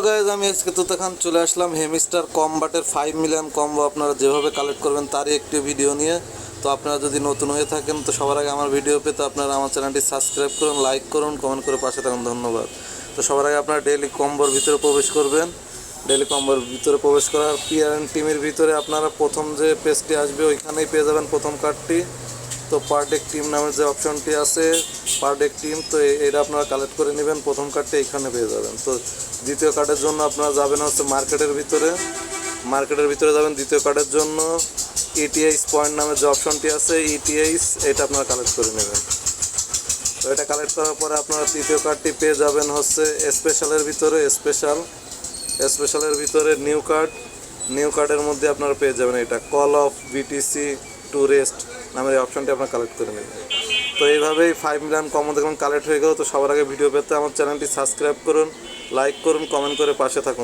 Guys আমি আজকে তুতা খান চলে আসলাম হেমিস্টার কমবাটের 5 মিলিয়ন কম্বো আপনারা যেভাবে কালেক্ট করবেন তারই একটি ভিডিও নিয়ে। তো আপনারা যদি নতুন হয়ে থাকেন তো সবার আগে আমার ভিডিও পেতে আপনারা আমার চ্যানেলটি সাবস্ক্রাইব করুন, লাইক করুন, কমেন্ট করে পাশে থাকুন। ধন্যবাদ। তো সবার আগে আপনারা ডেইলি কম্বোর ভিতরে প্রবেশ করবেন। ডেইলি কম্বোর ভিতরে প্রবেশ করার পিআরএন টিমের ভিতরে আপনারা প্রথম যে পেজটি আসবে ওইখানেই পেয়ে যাবেন প্রথম কার্ডটি। তো পার ডে টিম নামের যে অপশনটি আছে পার ডে টিম, তো এটা আপনারা কালেক্ট করে নেবেন। প্রথম কার্ডটি এইখানে পেয়ে যাবেন। তো দ্বিতীয় কার্ডের জন্য আপনারা যাবেন হচ্ছে মার্কেটের ভিতরে যাবেন। দ্বিতীয় কার্ডের জন্য ইটিএইচ পয়েন্ট নামের যে অপশনটি আছে ইটিএইচ, এটা আপনারা কালেক্ট করে নেবেন। তো এটা কালেক্ট করার পরে আপনারা তৃতীয় কার্ডটি পেয়ে যাবেন হচ্ছে স্পেশালের ভিতরে নিউ কার্ডের মধ্যে আপনারা পেয়ে যাবেন এটা call of BTC to rest নামের এই অপশনটি আপনারা কালেক্ট করে নেবেন। তো এইভাবেই 5 মিলিয়ন কমন দেখুন কালেক্ট হয়ে গেল। তো সবার আগে ভিডিও পেতে আমার চ্যানেলটি সাবস্ক্রাইব করুন, লাইক করুন, কমেন্ট করে পাশে থাকুন।